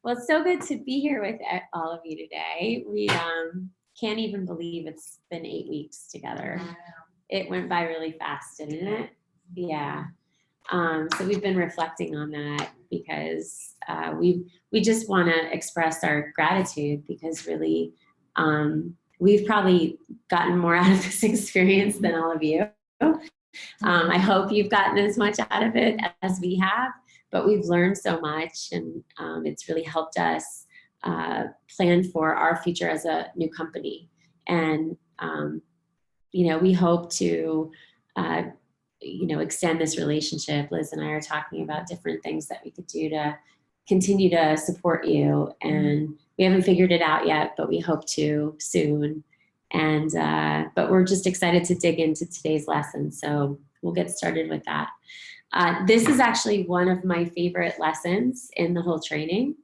Well, it's so good to be here with all of you today. We can't even believe it's been 8 weeks together. It went by really fast, didn't it? Yeah. So we've been reflecting on that because we just want to express our gratitude because really we've probably gotten more out of this experience than all of you. I hope you've gotten as much out of it as we have, but we've learned so much, and it's really helped us plan for our future as a new company. And, we hope to, extend this relationship. Liz and I are talking about different things that we could do to continue to support you. And we haven't figured it out yet, but we hope to soon. And but we're just excited to dig into today's lesson. So we'll get started with that. This is actually one of my favorite lessons in the whole training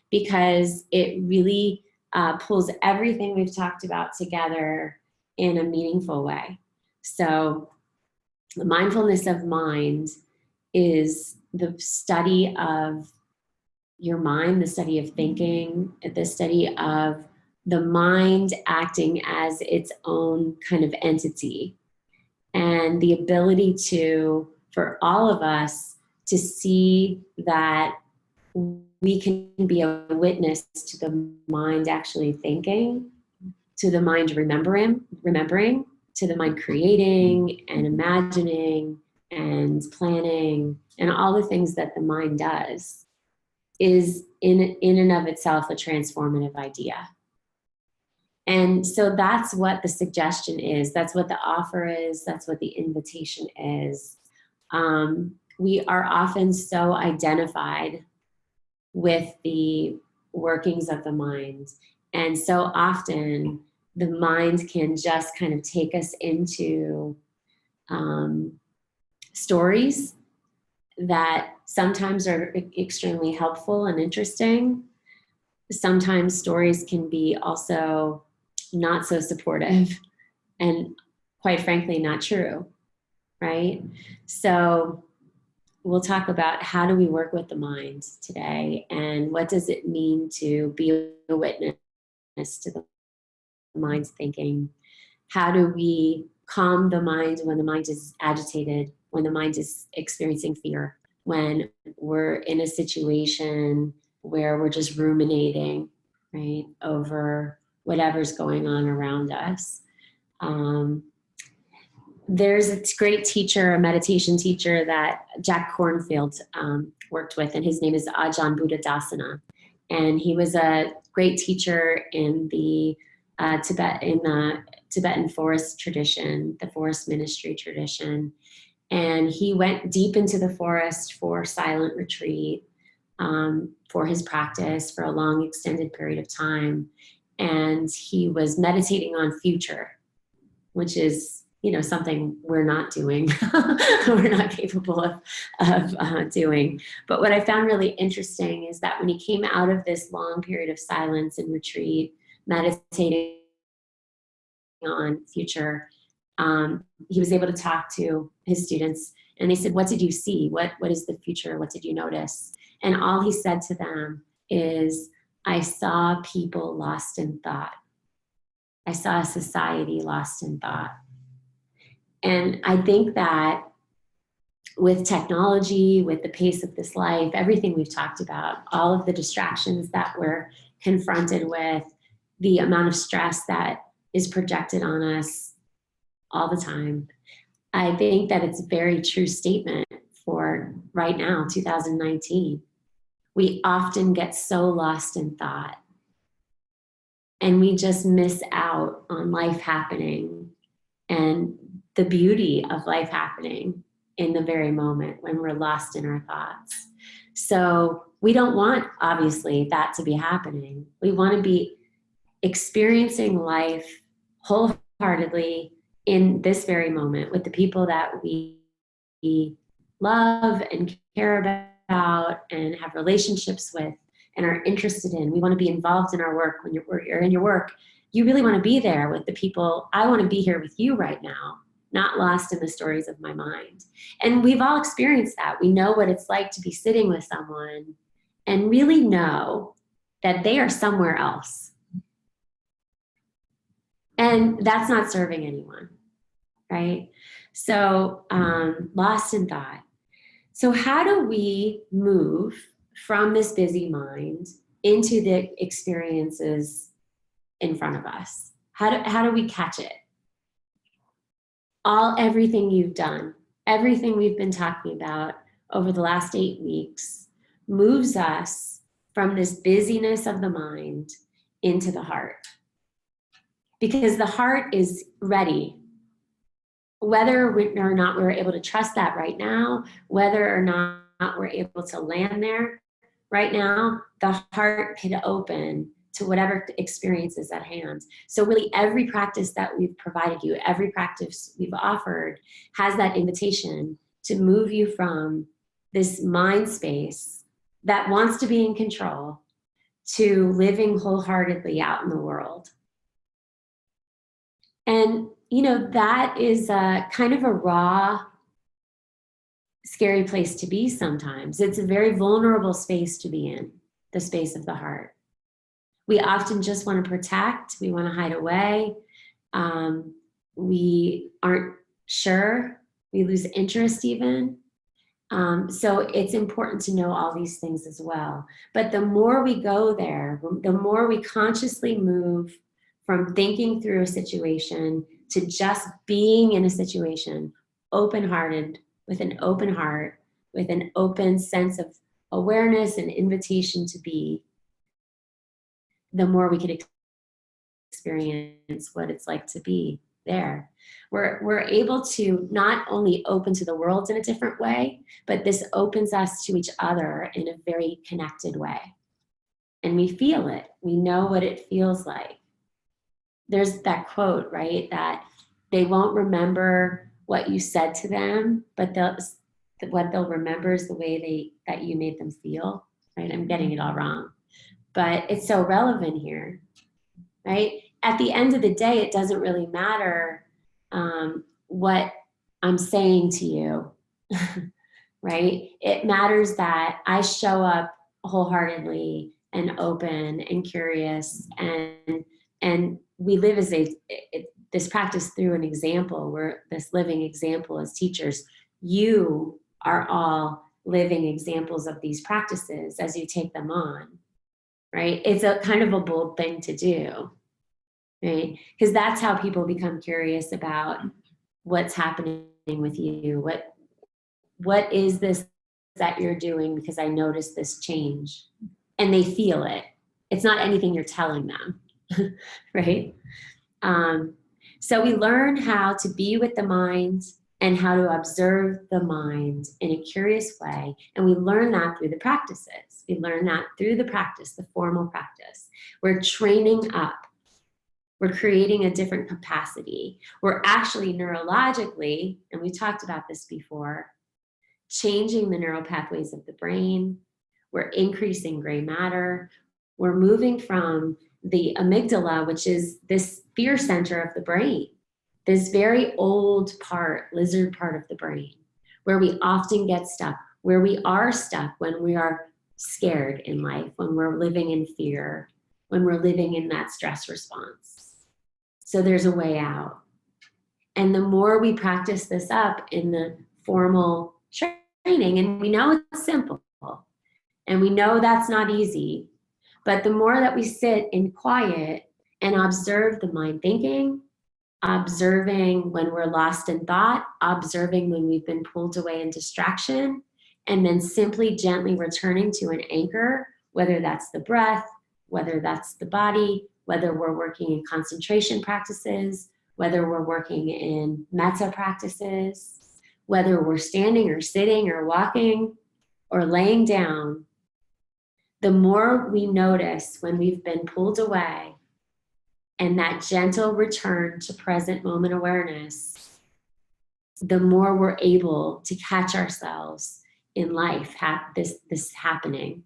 because it really pulls everything we've talked about together in a meaningful way. So the mindfulness of mind is the study of your mind, the study of thinking, the study of the mind acting as its own kind of entity, and the ability for all of us to see that we can be a witness to the mind actually thinking, to the mind remembering, to the mind creating and imagining and planning, and all the things that the mind does is in and of itself a transformative idea. And so that's what the suggestion is. That's what the offer is. That's what the invitation is. We are often so identified with the workings of the mind. And so often the mind can just kind of take us into stories that sometimes are extremely helpful and interesting. Sometimes stories can be also not so supportive and, quite frankly, not true, right? So we'll talk about how do we work with the mind today, and what does it mean to be a witness to the mind's thinking. How do we calm the mind when the mind is agitated, when the mind is experiencing fear, when we're in a situation where we're just ruminating, right, over whatever's going on around us. There's a great teacher, a meditation teacher that Jack Kornfield worked with, and his name is Ajahn Buddhadasana. And he was a great teacher in the Tibetan forest tradition, the forest ministry tradition. And he went deep into the forest for silent retreat, for his practice for a long extended period of time. And he was meditating on future, which is, something we're not doing, we're not capable of doing. But what I found really interesting is that when he came out of this long period of silence and retreat, meditating on future, he was able to talk to his students, and they said, what did you see? What is the future? What did you notice? And all he said to them is, I saw people lost in thought. I saw a society lost in thought. And I think that with technology, with the pace of this life, everything we've talked about, all of the distractions that we're confronted with, the amount of stress that is projected on us all the time, I think that it's a very true statement for right now, 2019. We often get so lost in thought, and we just miss out on life happening and the beauty of life happening in the very moment when we're lost in our thoughts. So we don't want, obviously, that to be happening. We want to be experiencing life wholeheartedly in this very moment with the people that we love and care about and have relationships with and are interested in. We want to be involved in our work. When you're in your work, you really want to be there with the people. I want to be here with you right now, not lost in the stories of my mind. And we've all experienced that. We know what it's like to be sitting with someone and really know that they are somewhere else. And that's not serving anyone, right? So lost in thought. So how do we move from this busy mind into the experiences in front of us? How do we catch it? Everything you've done, everything we've been talking about over the last 8 weeks moves us from this busyness of the mind into the heart. Because the heart is ready. Whether or not we're able to trust that right now, whether or not we're able to land there right now, the heart can open to whatever experience is at hand. So really every practice that we've provided you, every practice we've offered has that invitation to move you from this mind space that wants to be in control to living wholeheartedly out in the world. And, you know, that is a kind of a raw, scary place to be sometimes. It's a very vulnerable space to be in, the space of the heart. We often just want to protect, we want to hide away. We aren't sure, we lose interest even. So it's important to know all these things as well. But the more we go there, the more we consciously move from thinking through a situation to just being in a situation, open-hearted, with an open heart, with an open sense of awareness and invitation to be, the more we can experience what it's like to be there. We're able to not only open to the world in a different way, but this opens us to each other in a very connected way. And we feel it. We know what it feels like. There's that quote, right? That they won't remember what you said to them, but what they'll remember is the way that you made them feel, right? I'm getting it all wrong, but it's so relevant here, right? At the end of the day, it doesn't really matter what I'm saying to you, right? It matters that I show up wholeheartedly and open and curious, and we live as this practice through an example. We're this living example as teachers. You are all living examples of these practices as you take them on, right? It's a kind of a bold thing to do, right? Because that's how people become curious about what's happening with you. What is this that you're doing? Because I noticed this change, and they feel it. It's not anything you're telling them, right? So we learn how to be with the mind and how to observe the mind in a curious way. And we learn that through the practices. We learn that through the practice, the formal practice. We're training up. We're creating a different capacity. We're actually neurologically, and we talked about this before, changing the neural pathways of the brain. We're increasing gray matter. We're moving from the amygdala, which is this fear center of the brain, this very old part, lizard part of the brain, where we often get stuck, where we are stuck when we are scared in life, when we're living in fear, when we're living in that stress response. So there's a way out. And the more we practice this up in the formal training, and we know it's simple, and we know that's not easy, but the more that we sit in quiet and observe the mind thinking, observing when we're lost in thought, observing when we've been pulled away in distraction, and then simply gently returning to an anchor, whether that's the breath, whether that's the body, whether we're working in concentration practices, whether we're working in metta practices, whether we're standing or sitting or walking or laying down, the more we notice when we've been pulled away and that gentle return to present moment awareness, the more we're able to catch ourselves in life, this happening,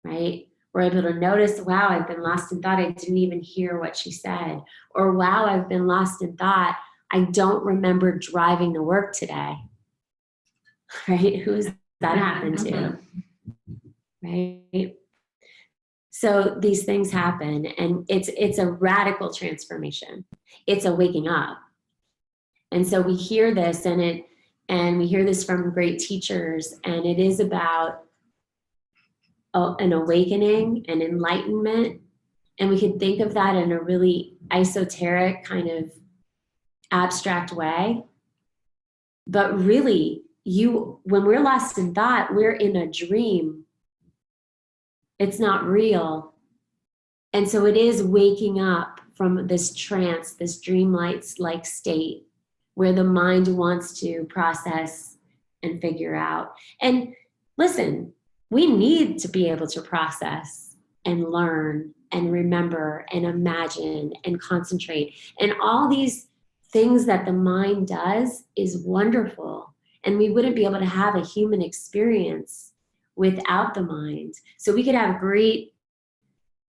right? We're able to notice, wow, I've been lost in thought. I didn't even hear what she said. Or wow, I've been lost in thought. I don't remember driving to work today, right? Who's that happened to, right? So these things happen, and it's a radical transformation. It's a waking up. And so we hear this, and we hear this from great teachers, and it is about an awakening, an enlightenment. And we could think of that in a really esoteric kind of abstract way. But really, when we're lost in thought, we're in a dream. It's not real. And so it is waking up from this trance, this dreamlike state where the mind wants to process and figure out. And listen, we need to be able to process and learn and remember and imagine and concentrate. And all these things that the mind does is wonderful. And we wouldn't be able to have a human experience without the mind. So we could have great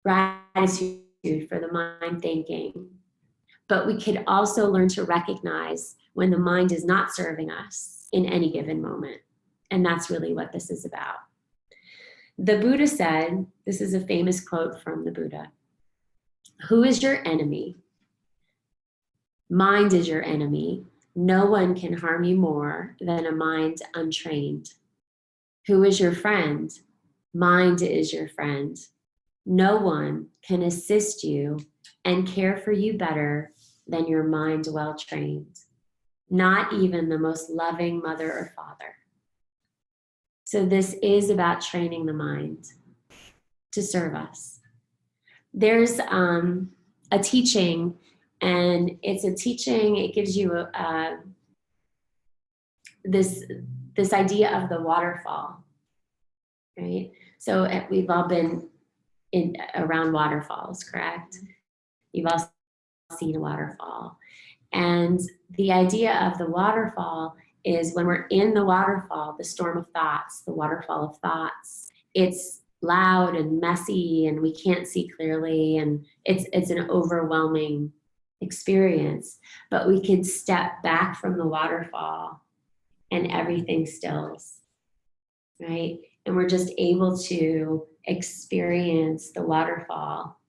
gratitude for the mind thinking, but we could also learn to recognize when the mind is not serving us in any given moment. And that's really what this is about. The Buddha said, this is a famous quote from the Buddha, "Who is your enemy? Mind is your enemy. No one can harm you more than a mind untrained. Who is your friend? Mind is your friend. No one can assist you and care for you better than your mind well trained. Not even the most loving mother or father." So this is about training the mind to serve us. There's a teaching, and it's a teaching, it gives you this idea of the waterfall, right? So we've all been around waterfalls, correct? You've all seen a waterfall. And the idea of the waterfall is when we're in the waterfall, the storm of thoughts, the waterfall of thoughts, it's loud and messy and we can't see clearly, and it's an overwhelming experience. But we can step back from the waterfall and everything stills, right? And we're just able to experience the waterfall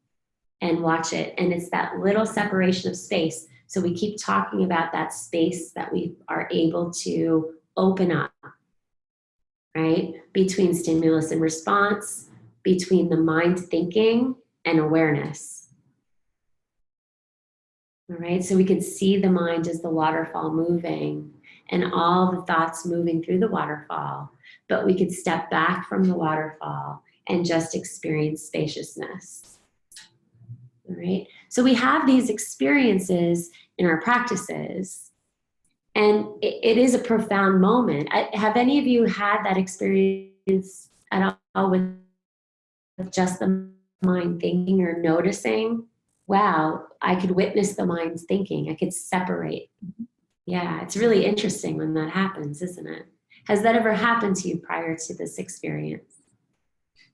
and watch it. And it's that little separation of space. So we keep talking about that space that we are able to open up, right? Between stimulus and response, between the mind thinking and awareness. All right, so we can see the mind as the waterfall moving and all the thoughts moving through the waterfall, but we could step back from the waterfall and just experience spaciousness. All right, so we have these experiences in our practices, and it is a profound moment. Have any of you had that experience at all with just the mind thinking or noticing, wow, I could witness the mind's thinking, I could separate? Yeah, it's really interesting when that happens, isn't it? Has that ever happened to you prior to this experience?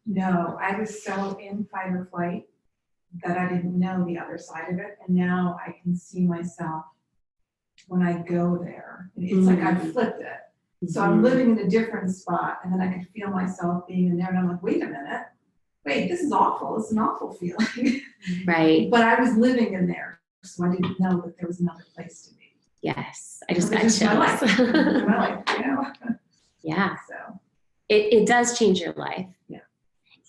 No, I was so in fight or flight that I didn't know the other side of it. And now I can see myself when I go there. It's like I flipped it. So I'm living in a different spot, and then I could feel myself being in there, and I'm like, wait a minute. Wait, this is awful. It's an awful feeling. Right. But I was living in there, so I didn't know that there was another place to be. Yes, I just got chills. chills. My life, you know? Yeah. So it does change your life. Yeah.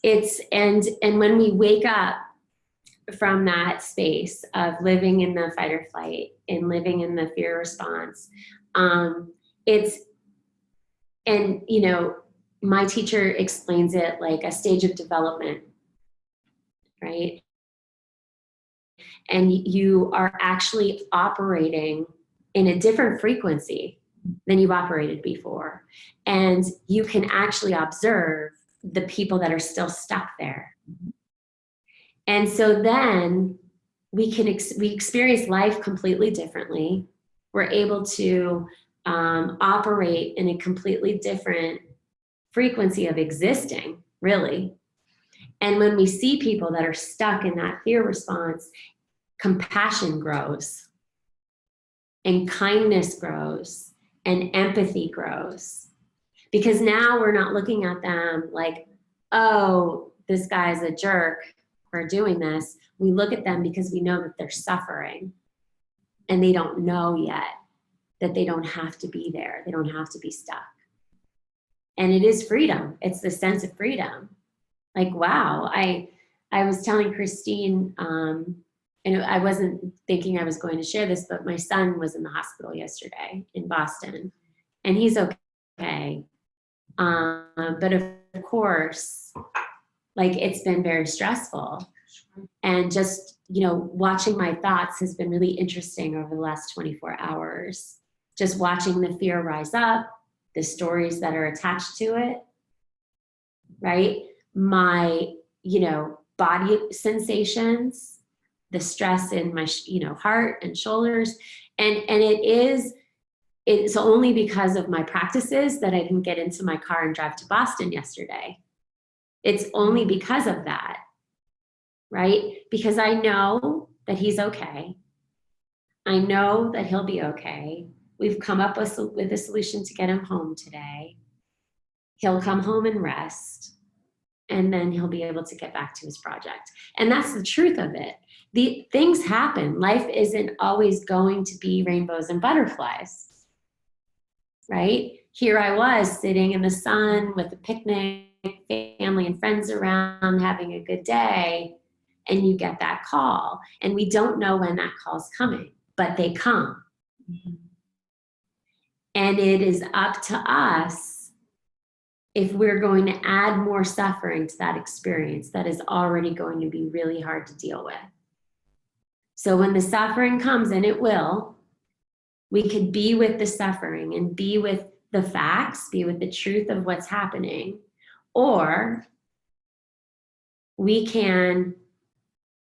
It's and when we wake up from that space of living in the fight or flight and living in the fear response, it's, and you know, my teacher explains it like a stage of development, right? And you are actually operating in a different frequency than you've operated before. And you can actually observe the people that are still stuck there. And so then we experience life completely differently. We're able to operate in a completely different frequency of existing, really. And when we see people that are stuck in that fear response, compassion grows, and kindness grows, and empathy grows. Because now we're not looking at them like, oh, this guy's a jerk for doing this. We look at them because we know that they're suffering and they don't know yet that they don't have to be there. They don't have to be stuck. And it is freedom. It's the sense of freedom. Like, wow, I was telling Christine, and I wasn't thinking I was going to share this, but my son was in the hospital yesterday in Boston, and he's okay. But of course, like, it's been very stressful. And just, watching my thoughts has been really interesting over the last 24 hours. Just watching the fear rise up, the stories that are attached to it, right? My, body sensations, the stress in my, heart and shoulders. And it's only because of my practices that I didn't get into my car and drive to Boston yesterday. It's only because of that, right? Because I know that he's okay. I know that he'll be okay. We've come up with a solution to get him home today. He'll come home and rest, and then he'll be able to get back to his project. And that's the truth of it. The things happen. Life isn't always going to be rainbows and butterflies, right? Here I was sitting in the sun with a picnic, family and friends around, having a good day, and you get that call. And we don't know when that call's coming, but they come. Mm-hmm. And it is up to us if we're going to add more suffering to that experience that is already going to be really hard to deal with. So when the suffering comes, and it will, we could be with the suffering and be with the facts, be with the truth of what's happening, or we can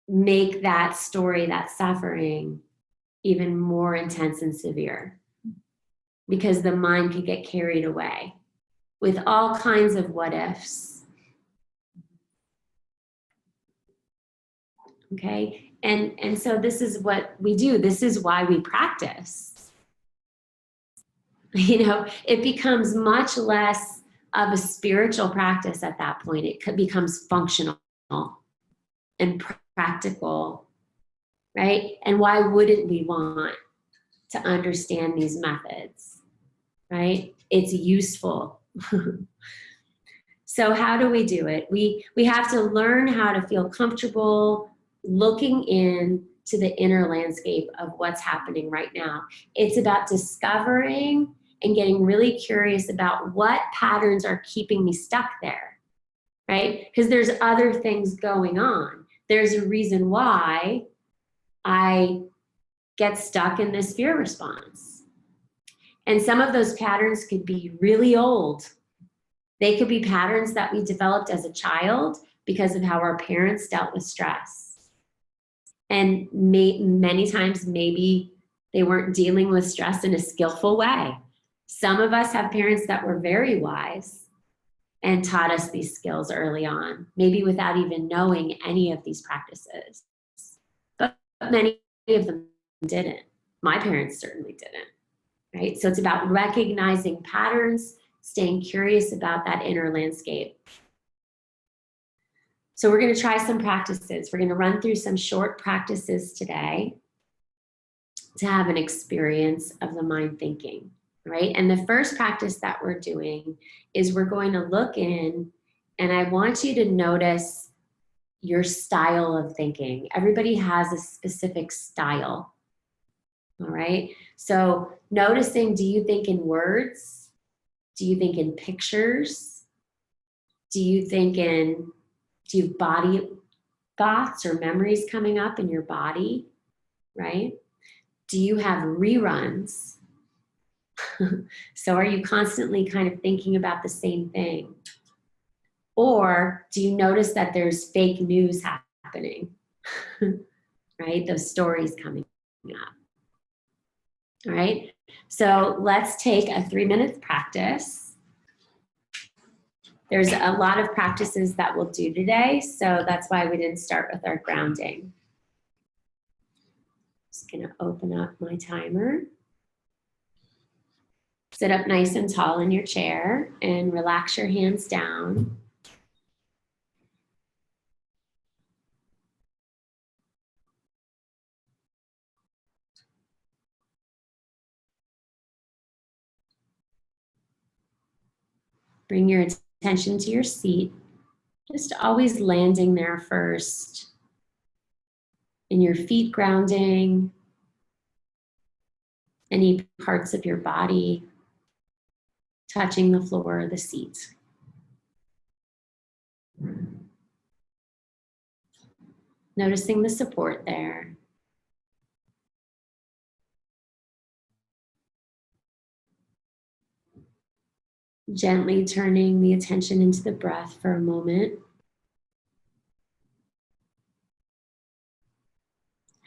make that story, that suffering, even more intense and severe, because the mind could get carried away with all kinds of what ifs. Okay, and so this is what we do. This is why we practice. It becomes much less of a spiritual practice at that point. It becomes functional and practical, right? And why wouldn't we want to understand these methods, right? It's useful. So how do we do it? We have to learn how to feel comfortable looking in to the inner landscape of what's happening right now. It's about discovering and getting really curious about what patterns are keeping me stuck there, right? Because there's other things going on. There's a reason why I get stuck in this fear response. And some of those patterns could be really old. They could be patterns that we developed as a child because of how our parents dealt with stress. And many times, maybe they weren't dealing with stress in a skillful way. Some of us have parents that were very wise and taught us these skills early on, maybe without even knowing any of these practices. But many of them didn't. My parents certainly didn't, right? So it's about recognizing patterns, staying curious about that inner landscape. So we're going to try some practices. We're going to run through some short practices today to have an experience of the mind thinking, right? And the first practice that we're doing is we're going to look in, and I want you to notice your style of thinking. Everybody has a specific style, all right? So noticing, do you think in words? Do you think in pictures? Do you have body thoughts or memories coming up in your body, right? Do you have reruns? So are you constantly kind of thinking about the same thing? Or do you notice that there's fake news happening, right? Those stories coming up. All right, so let's take a 3-minute practice. There's a lot of practices that we'll do today, so that's why we didn't start with our grounding. Just gonna open up my timer. Sit up nice and tall in your chair and relax your hands down. Bring your attention to your seat, just always landing there first. And your feet grounding, any parts of your body touching the floor or the seat. Noticing the support there. Gently turning the attention into the breath for a moment.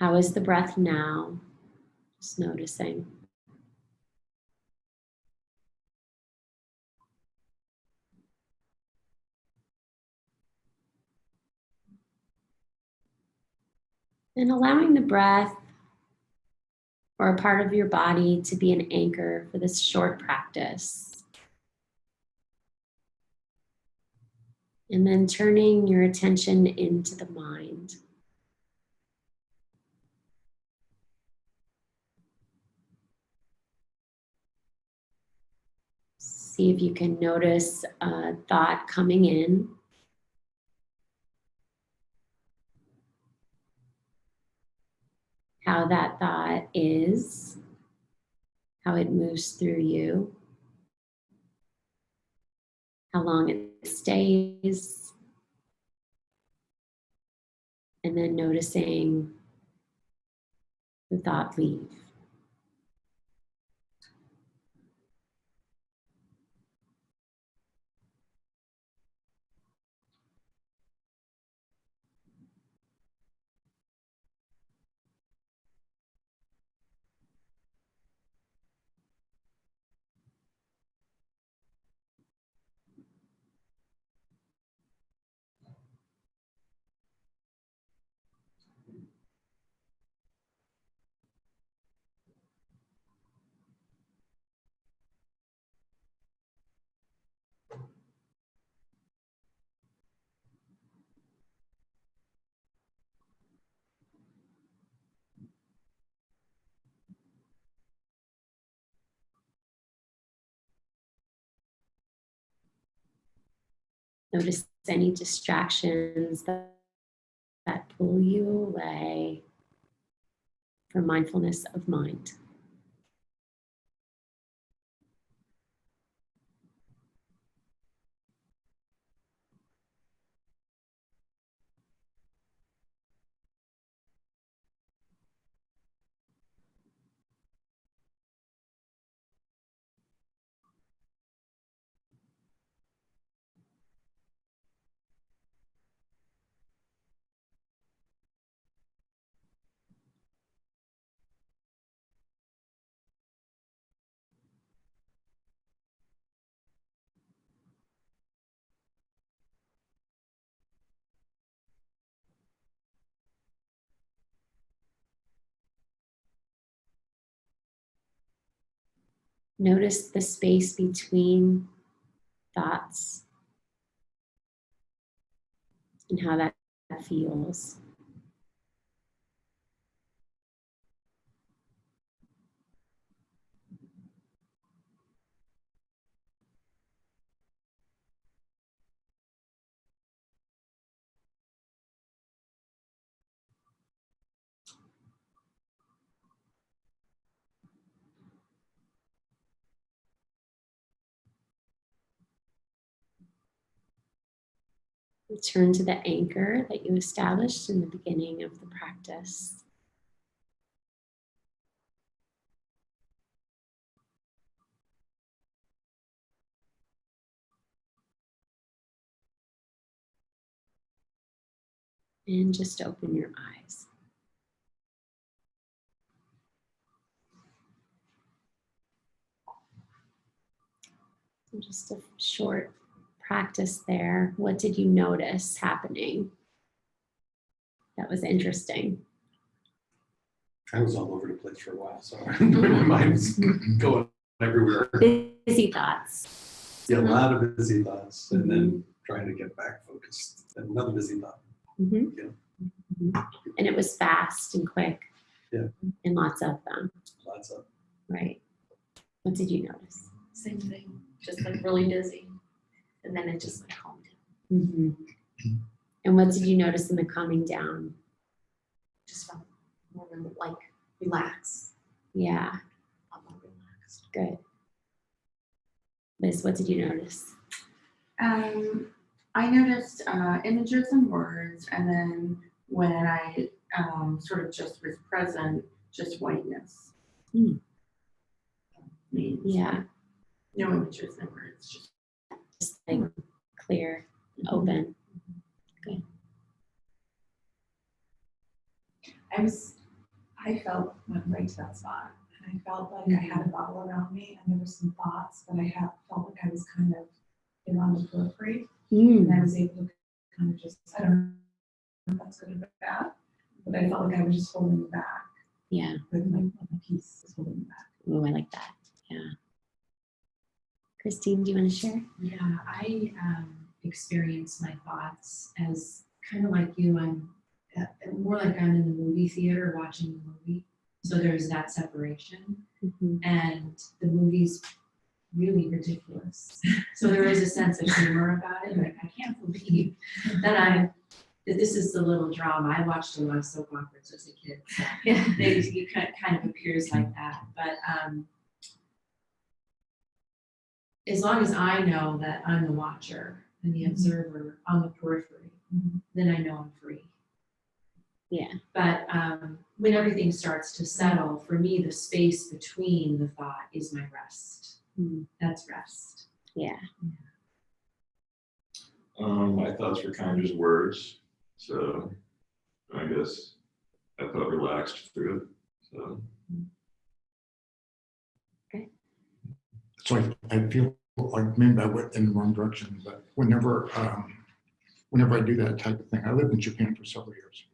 How is the breath now? Just noticing. And allowing the breath or a part of your body to be an anchor for this short practice. And then turning your attention into the mind. See if you can notice a thought coming in. How that thought is, how it moves through you, how long it stays, and then noticing the thought leave. Notice any distractions that pull you away from mindfulness of mind. Notice the space between thoughts and how that feels. Return to the anchor that you established in the beginning of the practice. And just open your eyes. Just a short practice there. What did you notice happening that was interesting? I was all over the place for a while, so my mind was going everywhere. Busy thoughts. Yeah, a lot of busy thoughts, and then trying to get back focused. And another busy thought. Mm-hmm. Yeah. Mm-hmm. And it was fast and quick. Yeah. And lots of them. Lots of. Right. What did you notice? Same thing, just like really busy. and then it just like calmed down. Mm-hmm. And what did you notice in the calming down? Just felt more like relaxed, Yeah, a lot more relaxed. good. Liz, what did you notice? I noticed images and words, and then when I sort of just was present, just whiteness. Hmm. Means Yeah, no images and words, just just like clear, open. I felt went right to that spot, and I felt like I had a bubble around me, and there were some thoughts, but felt like I was kind of on the periphery, and I was able to kind of just, I don't know if that's good or bad, but I felt like I was just holding it back. Yeah. With my piece was holding it back. Oh, I like that. Yeah. Christine, do you want to share? Yeah, I experience my thoughts as kind of like you. I'm more like I'm in the movie theater watching a movie. So there's that separation, and the movie's really ridiculous. So there is a sense of humor about it. Like I can't believe that this is the little drama. I watched a lot of soap operas as a kid. So you kind of appears like that, but. As long as I know that I'm the watcher and the observer on the periphery, then I know I'm free. Yeah. But when everything starts to settle, for me, the space between the thought is my rest. That's rest. Yeah. My thoughts were kind of just words. So I guess I felt relaxed through it. So. So I feel like maybe I went in the wrong direction, but whenever I do that type of thing, I lived in Japan for several years.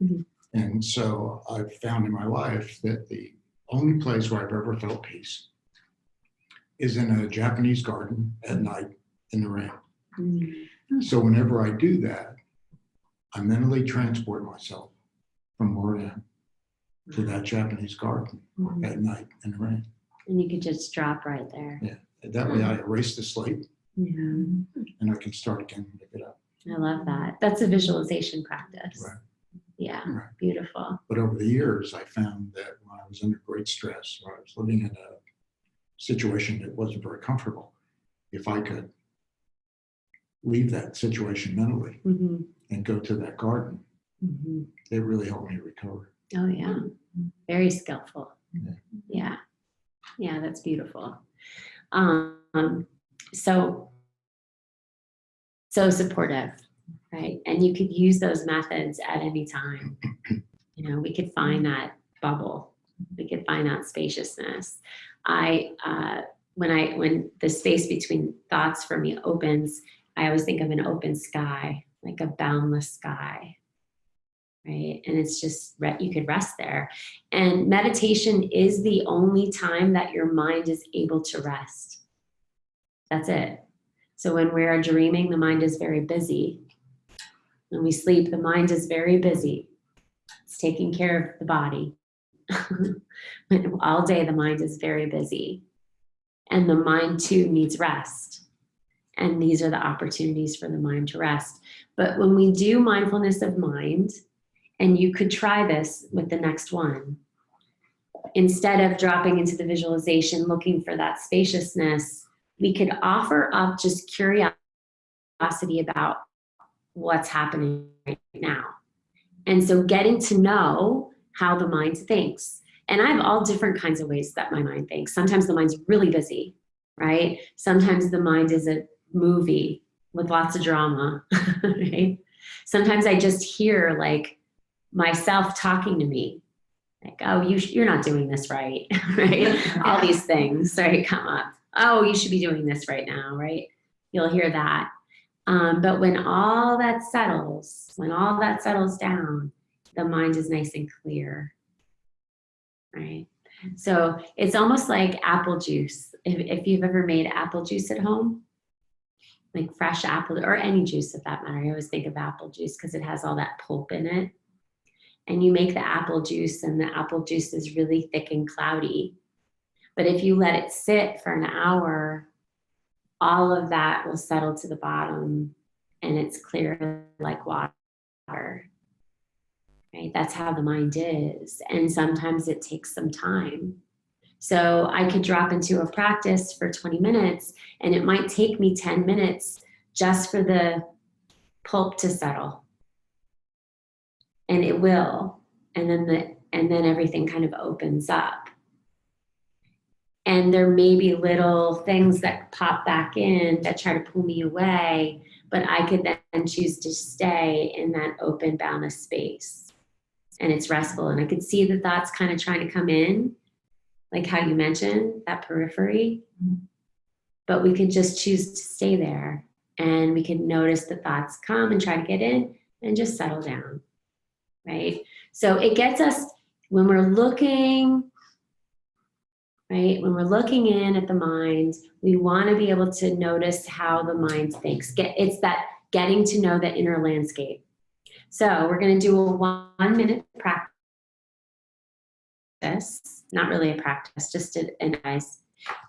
And so I've found in my life that the only place where I've ever felt peace is in a Japanese garden at night in the rain. So whenever I do that, I mentally transport myself from where I am to that Japanese garden at night in the rain. And you could just drop right there. Yeah. That way I erase the slate Yeah. and I can start again and pick it up. I love that. That's a visualization practice. Right. Yeah. Right. Beautiful. But over the years, I found that when I was under great stress, or I was living in a situation that wasn't very comfortable, if I could leave that situation mentally and go to that garden, it really helped me recover. Oh, yeah. Very skillful. Yeah. Yeah. Yeah, that's beautiful. So supportive, right? And you could use those methods at any time. You know, we could find that bubble. We could find that spaciousness. When the space between thoughts for me opens, I always think of an open sky, like a boundless sky, right? And it's just, you could rest there. And meditation is the only time that your mind is able to rest. That's it. So when we are dreaming, the mind is very busy. When we sleep, the mind is very busy. It's taking care of the body. All day, the mind is very busy. And the mind too needs rest. And these are the opportunities for the mind to rest. But when we do mindfulness of mind, and you could try this with the next one, instead of dropping into the visualization, looking for that spaciousness, we could offer up just curiosity about what's happening right now. And so getting to know how the mind thinks. And I have all different kinds of ways that my mind thinks. Sometimes the mind's really busy, right? Sometimes the mind is a movie with lots of drama, right? Sometimes I just hear like myself talking to me, like, oh, you're not doing this right, right? All these things, right, come up. Oh, you should be doing this right now, right? You'll hear that. But when all that settles down, the mind is nice and clear, right? So it's almost like apple juice. If you've ever made apple juice at home, like fresh apple, or any juice for that matter, I always think of apple juice because it has all that pulp in it. And you make the apple juice, and the apple juice is really thick and cloudy. But if you let it sit for an hour, all of that will settle to the bottom and it's clear like water. Right? That's how the mind is. And sometimes it takes some time. So I could drop into a practice for 20 minutes and it might take me 10 minutes just for the pulp to settle. And it will. And then everything kind of opens up. And there may be little things that pop back in that try to pull me away, but I could then choose to stay in that open, boundless space. And it's restful. And I could see the thoughts kind of trying to come in, like how you mentioned, that periphery. But we could just choose to stay there. And we can notice the thoughts come and try to get in and just settle down, right? So it gets us, when we're looking, right? When we're looking in at the mind, we want to be able to notice how the mind thinks. It's that getting to know the inner landscape. So we're going to do a 1 minute practice. Not really a practice, just an advice.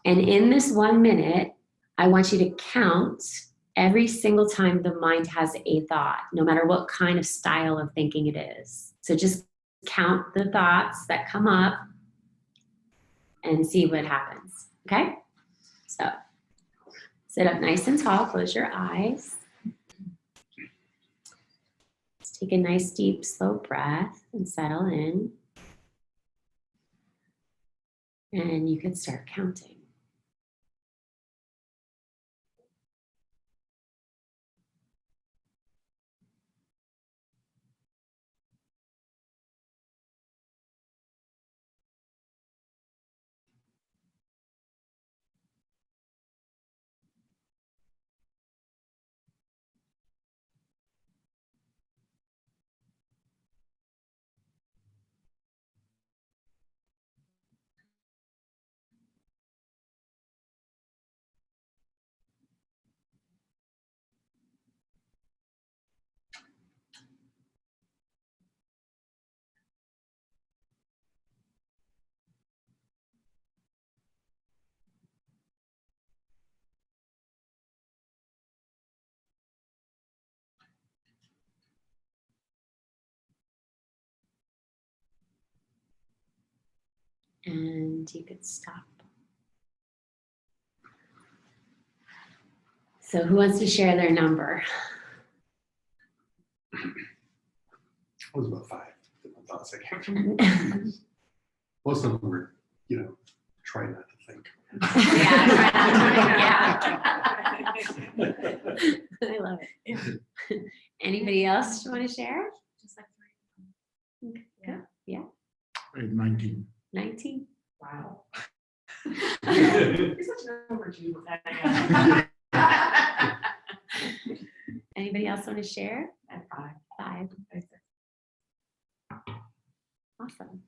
And in this 1 minute, I want you to count every single time the mind has a thought, no matter what kind of style of thinking it is. So just count the thoughts that come up and see what happens, okay? So sit up nice and tall, close your eyes. Let's take a nice, deep, slow breath and settle in. And you can start counting. And you could stop. So who wants to share their number? It was about 5 different thoughts that came from me. Most of them were, try not to think. I love it. Anybody else want to share? Just like 3. Yeah. I had 19. 19. Wow. You're such an overachiever with that. Anybody else want to share? At 5. 5. Awesome.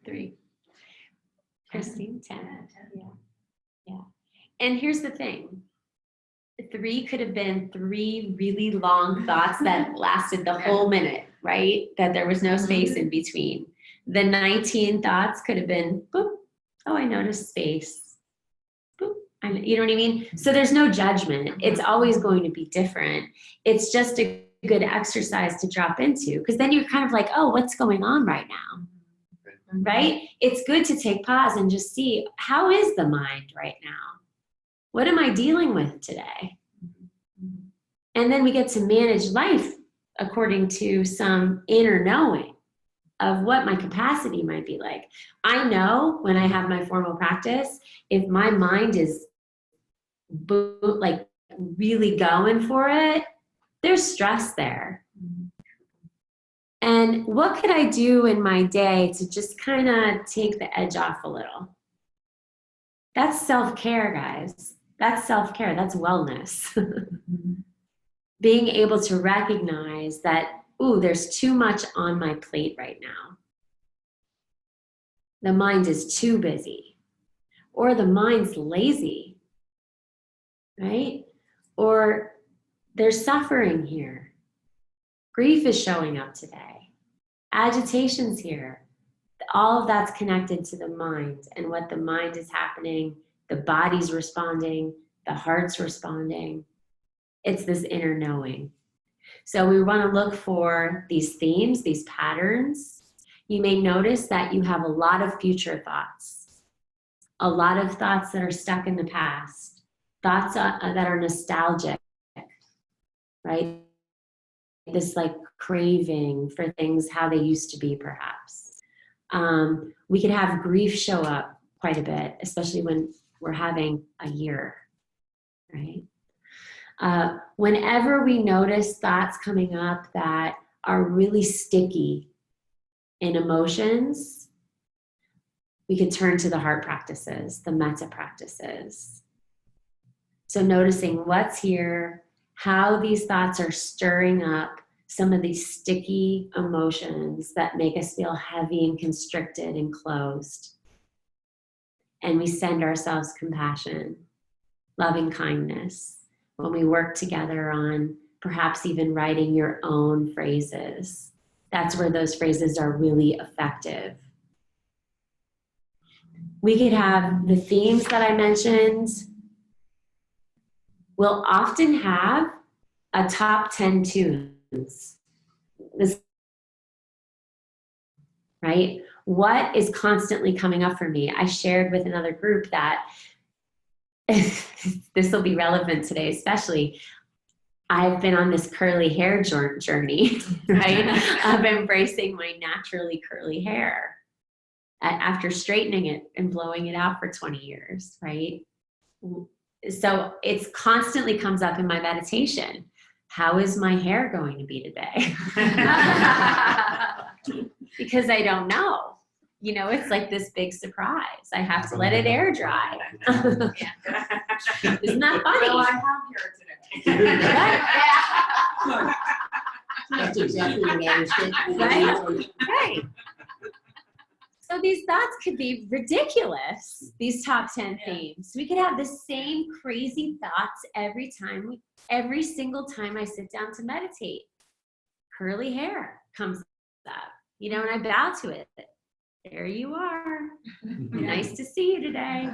3. Christine, 10. Yeah. And here's the thing. 3 could have been 3 really long thoughts that lasted the whole minute, right? That there was no space in between. The 19 thoughts could have been, boop, oh, I noticed space. Boop, you know what I mean? So there's no judgment. It's always going to be different. It's just a good exercise to drop into, because then you're kind of like, oh, what's going on right now? Right? It's good to take pause and just see, how is the mind right now? What am I dealing with today? And then we get to manage life according to some inner knowing of what my capacity might be like. I know when I have my formal practice, if my mind is like really going for it, there's stress there. And what could I do in my day to just kind of take the edge off a little? That's self-care, guys. That's self-care. That's wellness. Being able to recognize that, ooh, there's too much on my plate right now. The mind is too busy. Or the mind's lazy, right? Or there's suffering here. Grief is showing up today. Agitation's here. All of that's connected to the mind and what the mind is happening. The body's responding. the heart's responding. It's this inner knowing. So we want to look for these themes, these patterns. You may notice that you have a lot of future thoughts, a lot of thoughts that are stuck in the past, thoughts that are nostalgic, right? This like craving for things how they used to be, perhaps. We could have grief show up quite a bit, especially when we're having a year, right? Whenever we notice thoughts coming up that are really sticky in emotions, we could turn to the heart practices, the metta practices. So noticing what's here, how these thoughts are stirring up some of these sticky emotions that make us feel heavy and constricted and closed. And we send ourselves compassion, loving kindness. When we work together on perhaps even writing your own phrases, that's where those phrases are really effective. We could have the themes that I mentioned. We'll often have a top 10 tunes. Right? What is constantly coming up for me? I shared with another group that this will be relevant today, especially. I've been on this curly hair journey, right? Of embracing my naturally curly hair after straightening it and blowing it out for 20 years, right? So it's constantly comes up in my meditation. How is my hair going to be today? Because I don't know. You know, it's like this big surprise. I have to let it air dry. Isn't that funny? Well, I have here today. That's exactly what I was thinking. Right? Right. So these thoughts could be ridiculous, these top 10 themes. We could have the same crazy thoughts every single time I sit down to meditate. Curly hair comes up, you know, and I bow to it. There you are. Nice to see you today.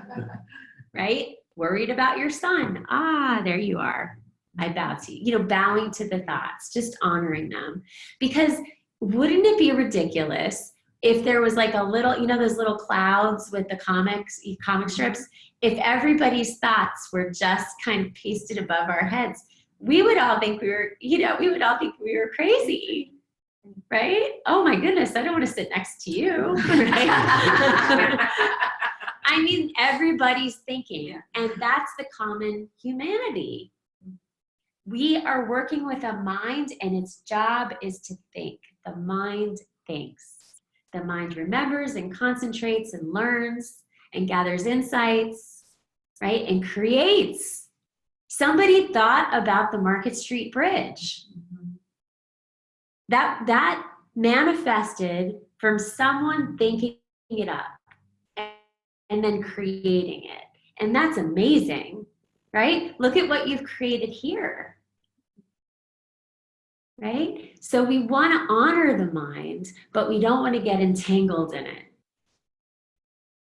Right? Worried about your son. Ah, there you are. I bow to you. You know, bowing to the thoughts, just honoring them. Because wouldn't it be ridiculous if there was like a little, you know, those little clouds with the comic strips? If everybody's thoughts were just kind of pasted above our heads, we would all think we were crazy. Right? Oh my goodness, I don't want to sit next to you. Right? I mean, everybody's thinking, and that's the common humanity. We are working with a mind, and its job is to think. The mind thinks. The mind remembers and concentrates and learns and gathers insights, right? And creates. Somebody thought about the Market Street Bridge. That manifested from someone thinking it up and then creating it. And that's amazing, right? Look at what you've created here, right? So we want to honor the mind, but we don't want to get entangled in it.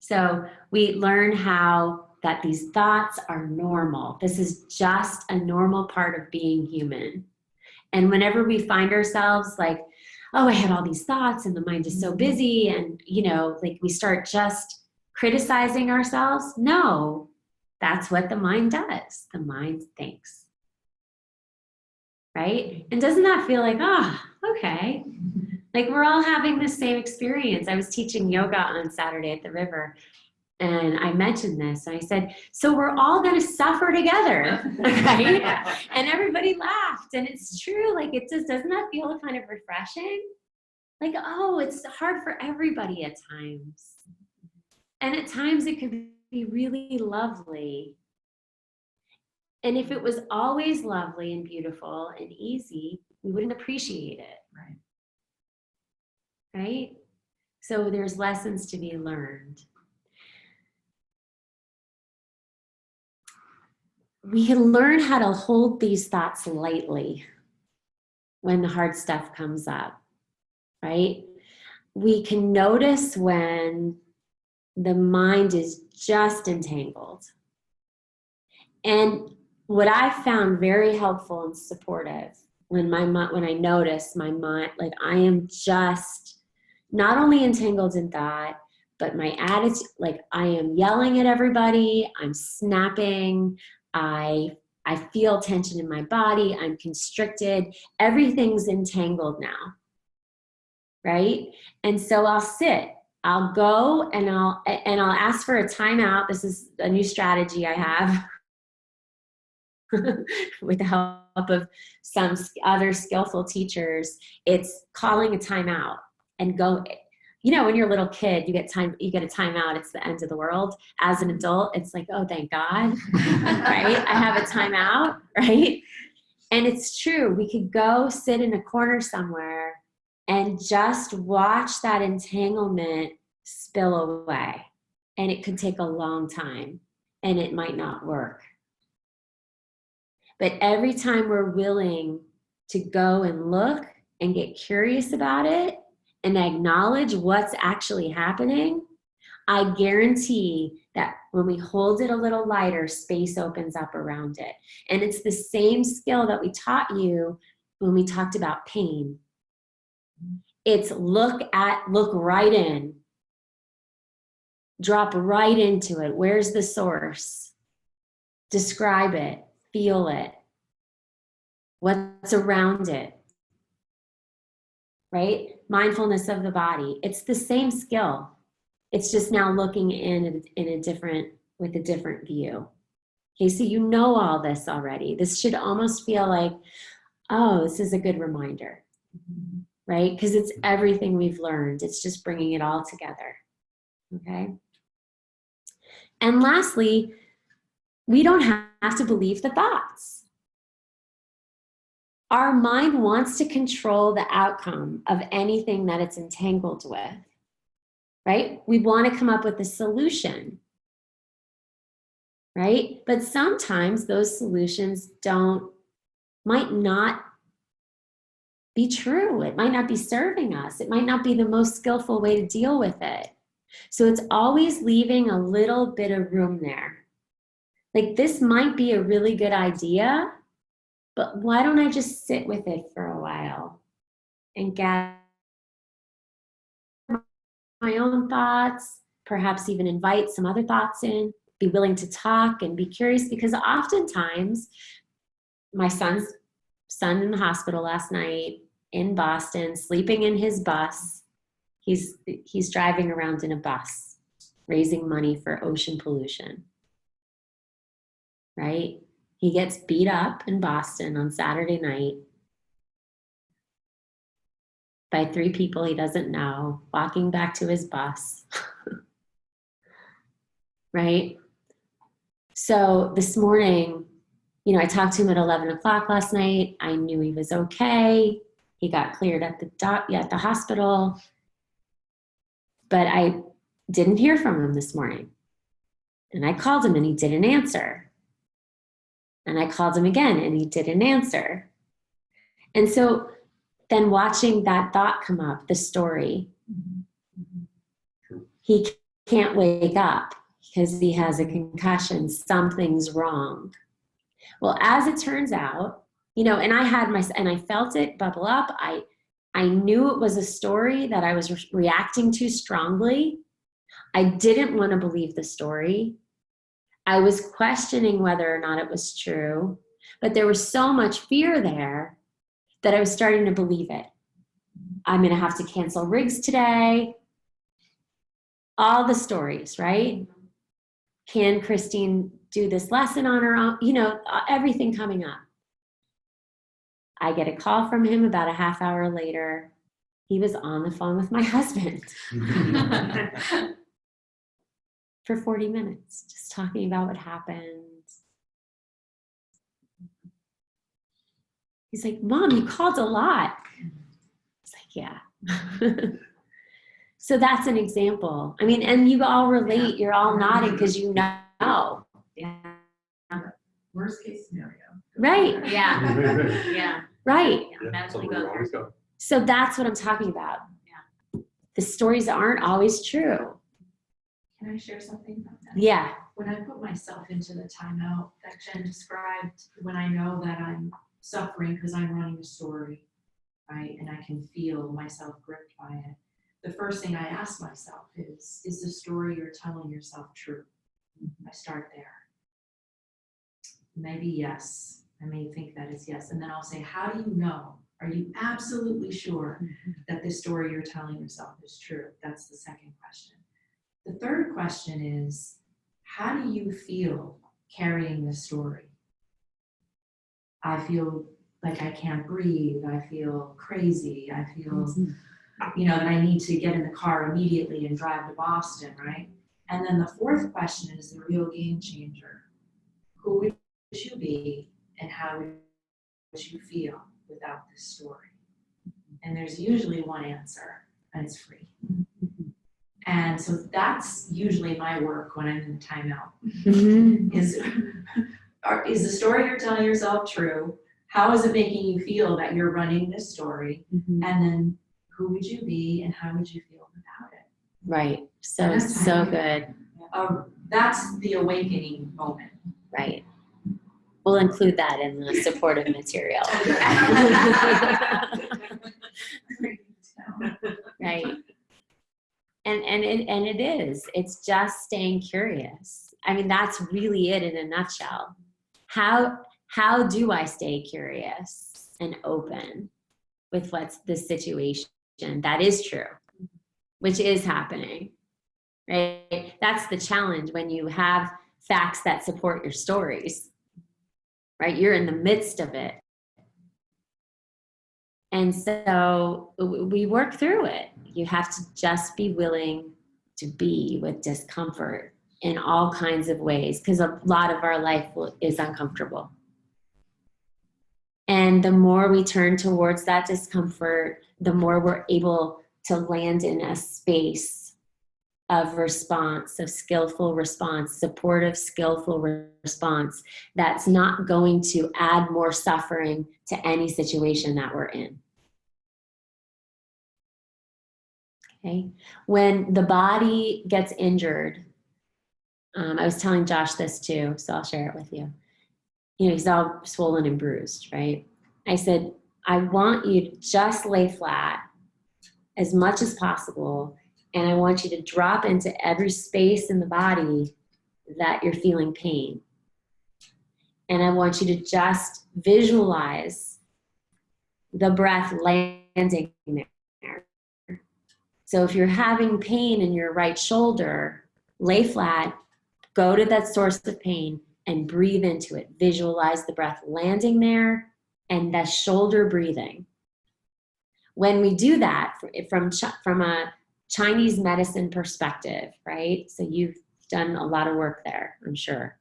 So we learn how that these thoughts are normal. This is just a normal part of being human. And whenever we find ourselves like, oh, I have all these thoughts and the mind is so busy, and, you know, like we start just criticizing ourselves. No, that's what the mind does. The mind thinks. Right? And doesn't that feel like, okay. Like we're all having the same experience. I was teaching yoga on Saturday at the river, and I mentioned this, and I said, so we're all going to suffer together, right? And everybody laughed, and it's true. Like, it just, doesn't that feel kind of refreshing? Like, oh, it's hard for everybody at times. And at times it could be really lovely. And if it was always lovely and beautiful and easy, we wouldn't appreciate it. Right? So there's lessons to be learned. We can learn how to hold these thoughts lightly when the hard stuff comes up, right? We can notice when the mind is just entangled. And what I found very helpful and supportive when when I noticed my mind, like I am just not only entangled in thought, but my attitude, like I am yelling at everybody, I'm snapping, I feel tension in my body, I'm constricted, everything's entangled now, right? And so I'll go and I'll ask for a timeout. This is a new strategy I have with the help of some other skillful teachers. It's calling a timeout and go. You know, when you're a little kid, you get a timeout, it's the end of the world. As an adult, it's like, oh, thank God, right? I have a timeout, right? And it's true. We could go sit in a corner somewhere and just watch that entanglement spill away. And it could take a long time and it might not work. But every time we're willing to go and look and get curious about it and acknowledge what's actually happening, I guarantee that when we hold it a little lighter, space opens up around it. And it's the same skill that we taught you when we talked about pain. It's look right in, drop right into it. Where's the source? Describe it, feel it. What's around it? Right? Mindfulness of the body. It's the same skill. It's just now looking with a different view. Okay, so you know all this already. This should almost feel like, oh, this is a good reminder, right? Because it's everything we've learned. It's just bringing it all together, okay? And lastly, we don't have to believe the thoughts. Our mind wants to control the outcome of anything that it's entangled with, right? We want to come up with a solution, right? But sometimes those solutions might not be true. It might not be serving us. It might not be the most skillful way to deal with it. So it's always leaving a little bit of room there. Like, this might be a really good idea, but why don't I just sit with it for a while and gather my own thoughts, perhaps even invite some other thoughts in, be willing to talk and be curious, because oftentimes my son's son in the hospital last night in Boston, sleeping in his bus. He's driving around in a bus, raising money for ocean pollution, right? He gets beat up in Boston on Saturday night by 3 people he doesn't know, walking back to his bus, right? So this morning, I talked to him at 11 o'clock last night. I knew he was okay. He got cleared at the hospital, but I didn't hear from him this morning. And I called him and he didn't answer. And I called him again and he didn't answer. And so then watching that thought come up, the story, he can't wake up because he has a concussion, something's wrong. Well, as it turns out, and I felt it bubble up. I knew it was a story that I was reacting to strongly. I didn't want to believe the story. I was questioning whether or not it was true, but there was so much fear there that I was starting to believe it. I'm going to have to cancel rigs today. All the stories, right? Can Christine do this lesson on her own? Everything coming up. I get a call from him about a half hour later. He was on the phone with my husband for 40 minutes, just talking about what happened. He's like, Mom, you called a lot. It's like, yeah. So that's an example. I mean, and you all relate. You're all nodding because you know. Yeah. Worst case scenario. Right. Yeah. Yeah. Right. Yeah, That's so what we we go always go. So that's what I'm talking about. Yeah. The stories aren't always true. Can I share something about that? Yeah. when I put myself into the timeout that Jen described, when I know that I'm suffering because I'm running a story, right, and I can feel myself gripped by it, the first thing I ask myself is the story you're telling yourself true? I start there. Maybe yes. I may think that is yes. And then I'll say, how do you know? Are you absolutely sure that this story you're telling yourself is true? That's the second question. The third question is, how do you feel carrying the story? I feel like I can't breathe. I feel crazy. I feel, that I need to get in the car immediately and drive to Boston, right? And then the fourth question is the real game changer. Who would you be and how would you feel without this story? And there's usually one answer, and it's free. And so that's usually my work when I'm in timeout. Is the story you're telling yourself true? How is it making you feel that you're running this story? And then who would you be and how would you feel without it? Right. So, That's so how- good. That's the awakening moment. Right. We'll include that in the supportive material. Right. And it is. It's just staying curious. I mean, that's really it in a nutshell. How do I stay curious and open with what's the situation that is true, which is happening, right? That's the challenge when you have facts that support your stories, right? You're in the midst of it. And so we work through it. You have to just be willing to be with discomfort in all kinds of ways, because a lot of our life is uncomfortable. And the more we turn towards that discomfort, the more we're able to land in a space of response, of skillful response, supportive, skillful response that's not going to add more suffering to any situation that we're in. Okay. When the body gets injured, I was telling Josh this too, so I'll share it with you. He's all swollen and bruised, right? I said, I want you to just lay flat as much as possible, and I want you to drop into every space in the body that you're feeling pain. And I want you to just visualize the breath landing there. So if you're having pain in your right shoulder, lay flat, go to that source of pain and breathe into it. Visualize the breath landing there and the shoulder breathing. When we do that from a Chinese medicine perspective, right? So you've done a lot of work there, I'm sure.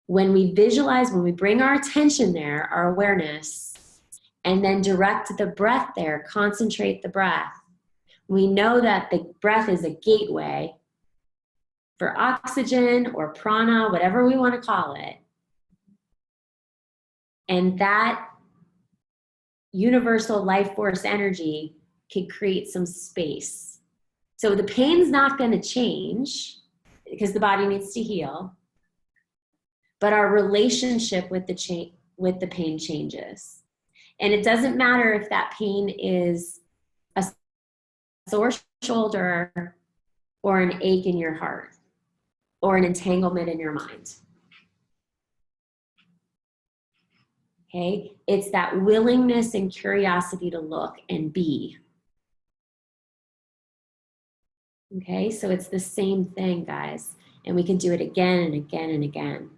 When we visualize, when we bring our attention there, our awareness, and then direct the breath there, concentrate the breath, we know that the breath is a gateway for oxygen or prana, whatever we want to call it. And that universal life force energy can create some space. So the pain's not going to change because the body needs to heal, but our relationship with the pain changes. And it doesn't matter if that pain is a sore shoulder or an ache in your heart or an entanglement in your mind. Okay, it's that willingness and curiosity to look and be. Okay, so it's the same thing, guys, and we can do it again and again and again.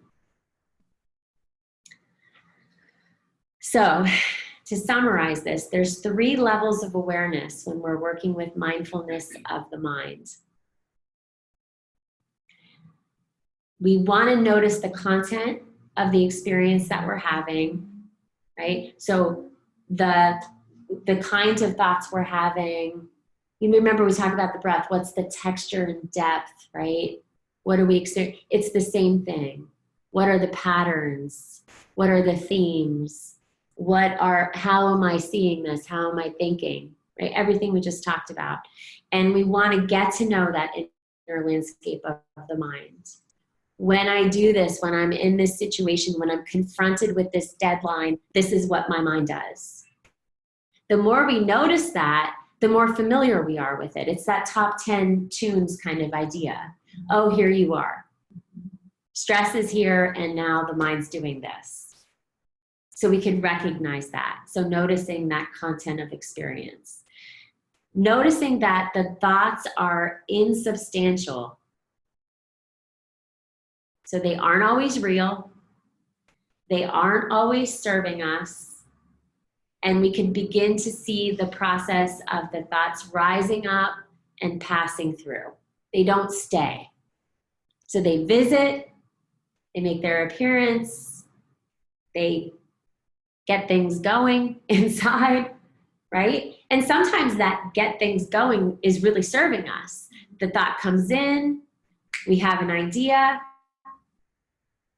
So, to summarize this, there's 3 levels of awareness when we're working with mindfulness of the mind. We want to notice the content of the experience that we're having, right? So the kinds of thoughts we're having, you remember we talked about the breath, what's the texture and depth, right? What are we experiencing? It's the same thing. What are the patterns? What are the themes? How am I seeing this? How am I thinking? Right? Everything we just talked about. And we want to get to know that landscape of the mind. When I do this, when I'm in this situation, when I'm confronted with this deadline, this is what my mind does. The more we notice that, the more familiar we are with it. It's that top 10 tunes kind of idea. Oh, here you are. Stress is here, and now the mind's doing this. So we can recognize that. So noticing that content of experience. Noticing that the thoughts are insubstantial. So they aren't always real. They aren't always serving us. And we can begin to see the process of the thoughts rising up and passing through. They don't stay. So they visit, they make their appearance, they get things going inside, right? And sometimes that get things going is really serving us. The thought comes in, we have an idea,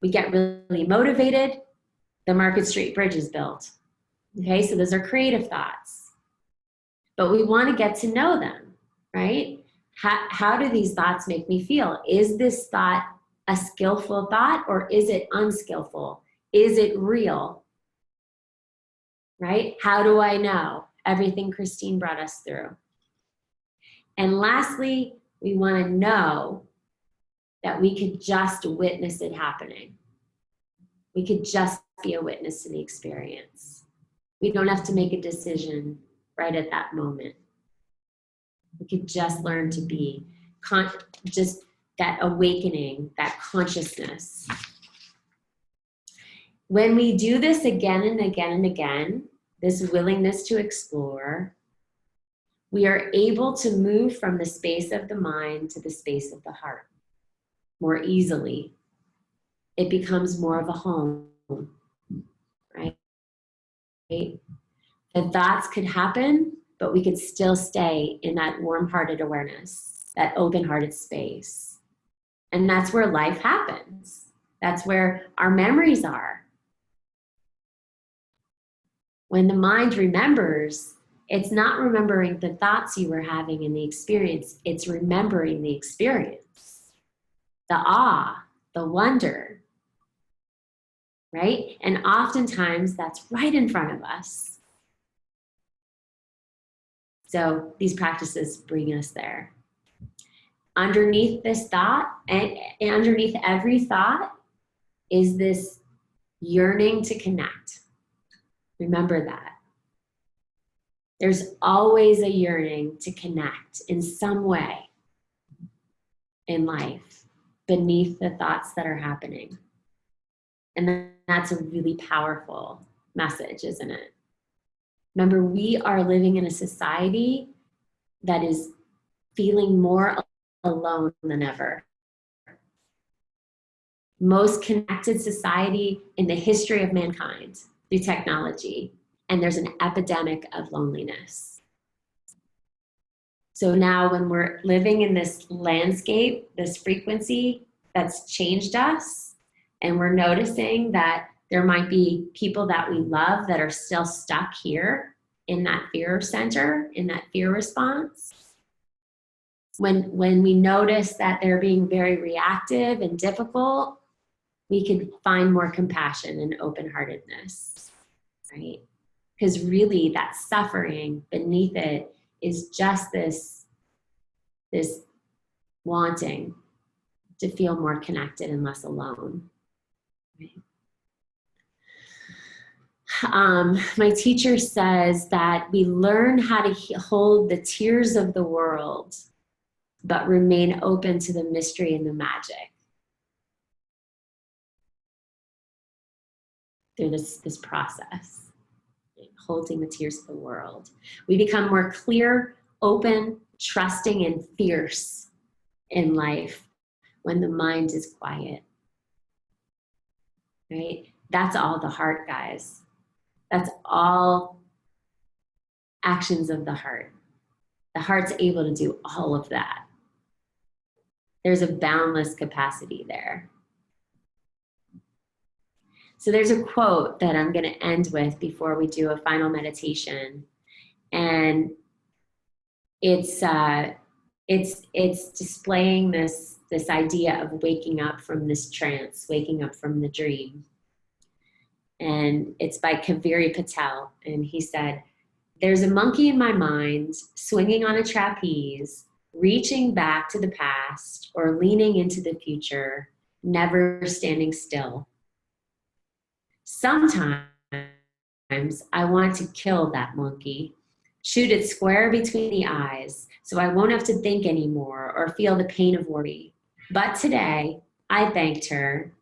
we get really motivated, the Market Street Bridge is built. Okay, so those are creative thoughts. But we want to get to know them, right? How do these thoughts make me feel? Is this thought a skillful thought, or is it unskillful? Is it real? Right? How do I know? Everything Christine brought us through. And lastly, we want to know that we could just witness it happening. We could just be a witness to the experience. We don't have to make a decision right at that moment. We could just learn to be just that awakening, that consciousness. When we do this again and again and again, this willingness to explore, we are able to move from the space of the mind to the space of the heart more easily. It becomes more of a home, right? The thoughts could happen, but we could still stay in that warm-hearted awareness, that open-hearted space. And that's where life happens. That's where our memories are. When the mind remembers, it's not remembering the thoughts you were having in the experience, it's remembering the experience, the awe, the wonder, right? And oftentimes that's right in front of us. So these practices bring us there. Underneath this thought, and underneath every thought, is this yearning to connect. Remember that. There's always a yearning to connect in some way in life beneath the thoughts that are happening. And that's a really powerful message, isn't it? Remember, we are living in a society that is feeling more alone than ever. Most connected society in the history of mankind through technology, and there's an epidemic of loneliness. So now when we're living in this landscape, this frequency that's changed us, and we're noticing that there might be people that we love that are still stuck here in that fear center, in that fear response. When we notice that they're being very reactive and difficult, we can find more compassion and open-heartedness, right? Because really that suffering beneath it is just this wanting to feel more connected and less alone. My teacher says that we learn how to hold the tears of the world, but remain open to the mystery and the magic through this process, holding the tears of the world. We become more clear, open, trusting, and fierce in life when the mind is quiet, right? That's all the heart, guys. That's all actions of the heart. The heart's able to do all of that. There's a boundless capacity there. So there's a quote that I'm going to end with before we do a final meditation. And it's it's displaying this idea of waking up from this trance, waking up from the dream. And it's by Kaveri Patel. And he said, "There's a monkey in my mind swinging on a trapeze, reaching back to the past or leaning into the future, never standing still. Sometimes I want to kill that monkey, shoot it square between the eyes so I won't have to think anymore or feel the pain of worry. But today, I thanked her,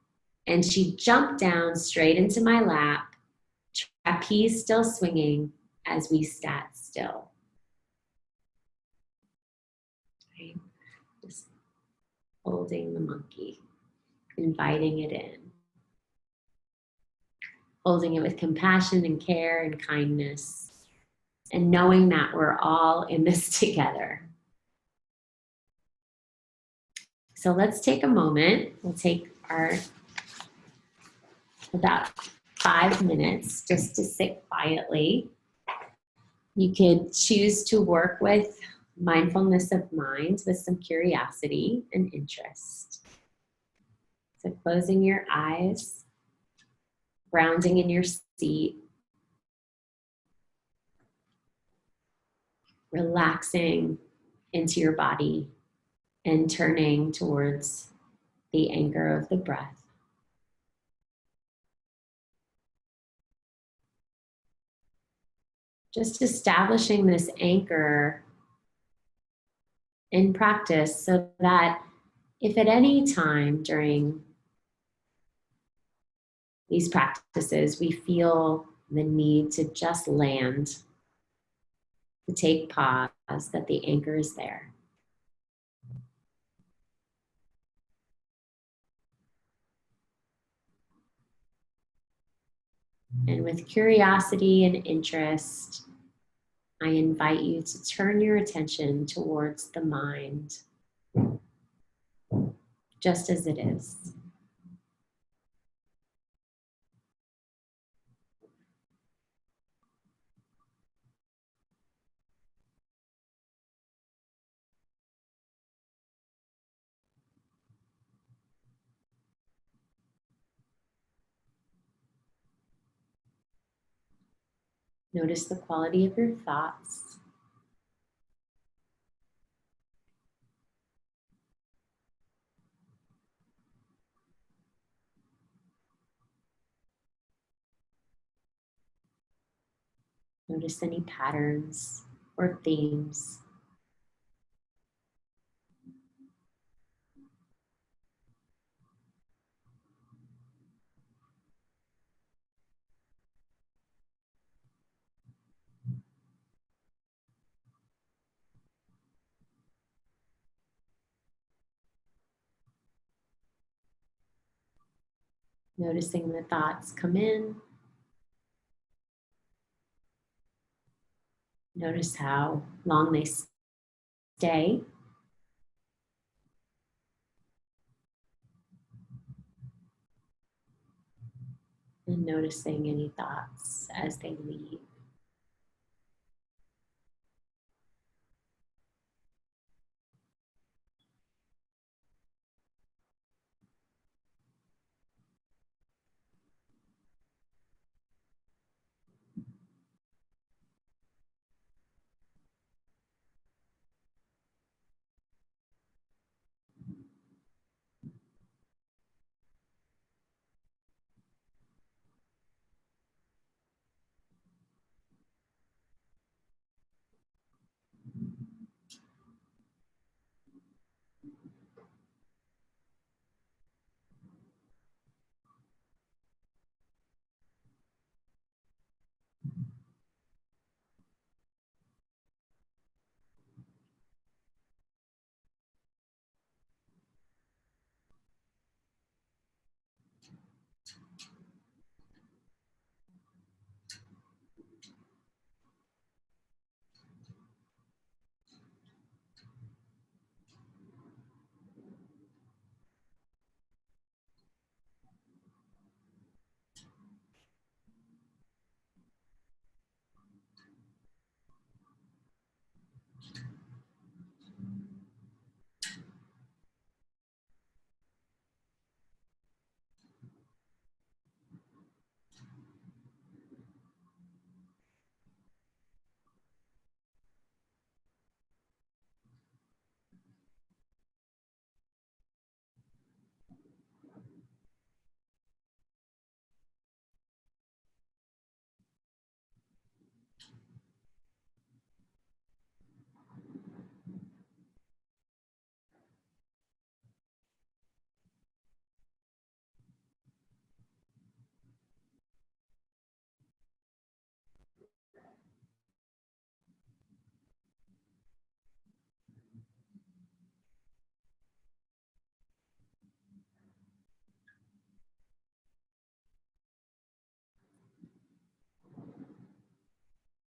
and she jumped down straight into my lap, trapeze still swinging as we sat still." Right? Just holding the monkey, inviting it in, holding it with compassion and care and kindness, and knowing that we're all in this together. So let's take a moment. We'll take our about 5 minutes just to sit quietly. You could choose to work with mindfulness of mind with some curiosity and interest. So closing your eyes, grounding in your seat, relaxing into your body, and turning towards the anchor of the breath. Just establishing this anchor in practice so that if at any time during these practices we feel the need to just land, to take pause, that the anchor is there. And with curiosity and interest, I invite you to turn your attention towards the mind, just as it is. Notice the quality of your thoughts. Notice any patterns or themes. Noticing the thoughts come in. Notice how long they stay. And noticing any thoughts as they leave.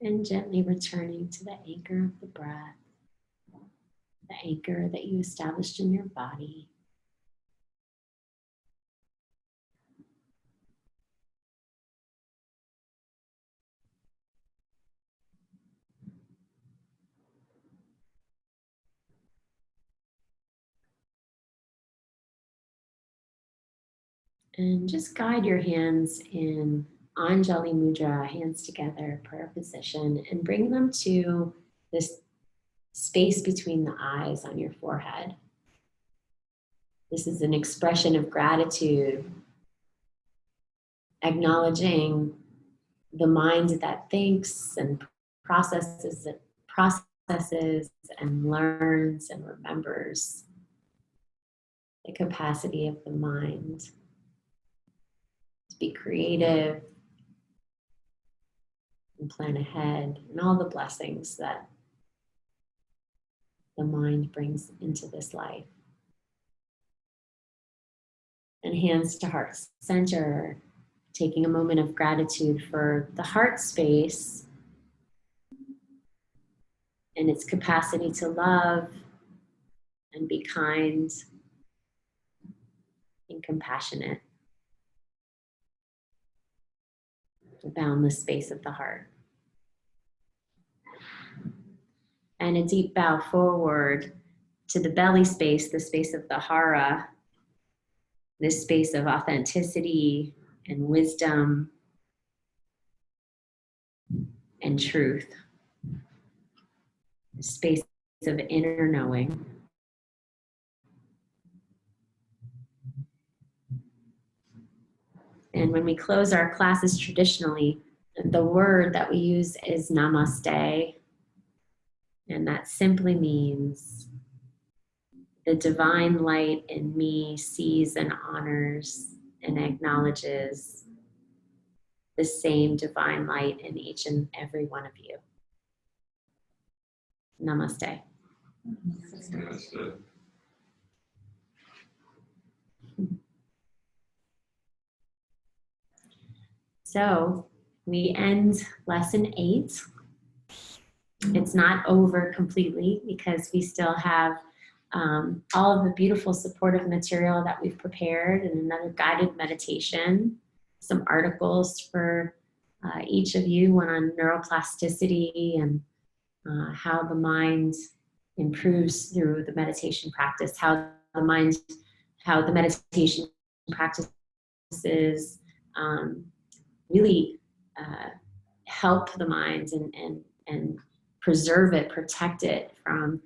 And gently returning to the anchor of the breath, the anchor that you established in your body. And just guide your hands in Anjali Mudra, hands together, prayer position, and bring them to this space between the eyes on your forehead. This is an expression of gratitude, acknowledging the mind that thinks and processes and learns and remembers, the capacity of the mind to be creative and plan ahead, and all the blessings that the mind brings into this life. And hands to heart center, taking a moment of gratitude for the heart space and its capacity to love and be kind and compassionate. The boundless space of the heart. And a deep bow forward to the belly space, the space of the hara, this space of authenticity and wisdom and truth, a space of inner knowing. And when we close our classes traditionally, the word that we use is namaste. And that simply means the divine light in me sees and honors and acknowledges the same divine light in each and every one of you. Namaste. Namaste. So we end lesson 8. It's not over completely because we still have all of the beautiful supportive material that we've prepared and another guided meditation, some articles for each of you, one on neuroplasticity and how the mind improves through the meditation practice, how the meditation practices really help the mind and preserve it, protect it from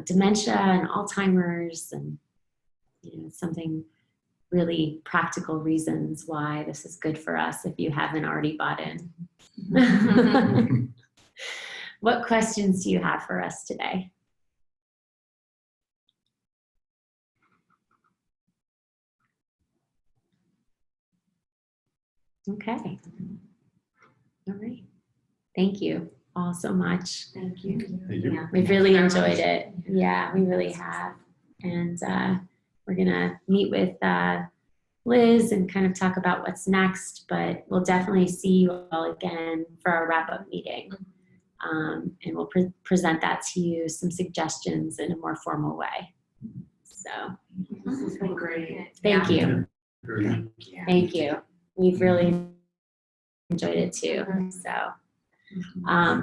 dementia and Alzheimer's, and something really practical reasons why this is good for us if you haven't already bought in. What questions do you have for us today? Okay. All right. Thank you all so much. Thank you. Thank you. Yeah, we've really enjoyed it. Yeah, we really have. And we're going to meet with Liz and kind of talk about what's next, but we'll definitely see you all again for our wrap-up meeting. And we'll present that to you, some suggestions in a more formal way. So This has been great. thank you. Very good. Thank you. We've really enjoyed it too. So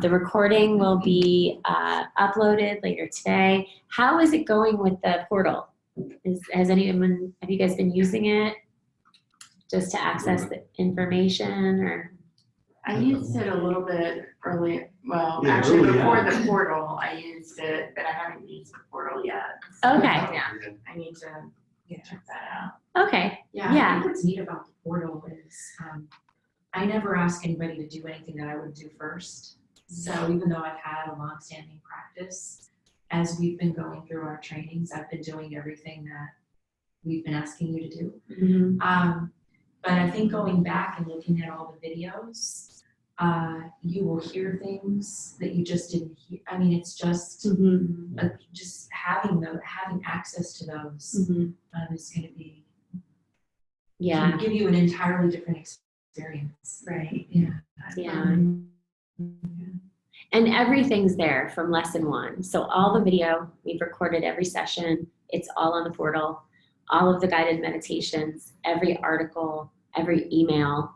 the recording will be uploaded later today. How is it going with the portal? Have you guys been using it just to access the information, or? I used it a little bit early, well, Yeah, actually early, before yeah. the portal, I used it, but I haven't used the portal yet. Okay. Yeah, I need to check that out. Okay. Yeah, Yeah. I think what's neat about the portal is I never ask anybody to do anything that I wouldn't do first. So even though I've had a long-standing practice, as we've been going through our trainings, I've been doing everything that we've been asking you to do. Mm-hmm. But I think going back and looking at all the videos, you will hear things that you just didn't hear. I mean, it's just just having access to those is going to be Yeah. give you an entirely different experience. Right. Yeah. Yeah. And everything's there from lesson 1. So all the video, we've recorded every session. It's all on the portal. All of the guided meditations, every article, every email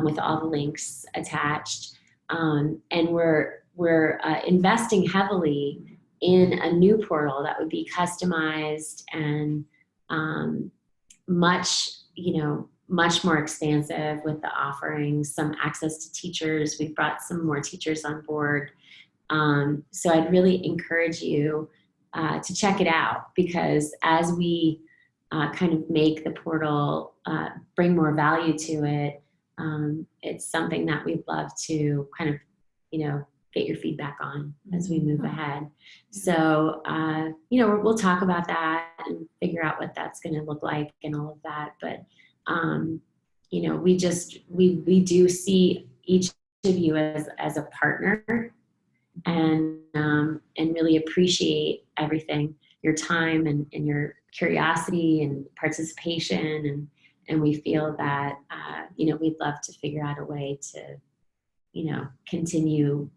with all the links attached. And we're investing heavily in a new portal that would be customized and much more expansive with the offerings, some access to teachers. We've brought some more teachers on board. So I'd really encourage you to check it out, because as we kind of make the portal bring more value to it, it's something that we'd love to kind of, get your feedback on as we move ahead. So, we'll talk about that and figure out what that's going to look like and all of that. But, we do see each of you as a partner, and really appreciate everything, your time and your curiosity and participation. And we feel that, we'd love to figure out a way to, continue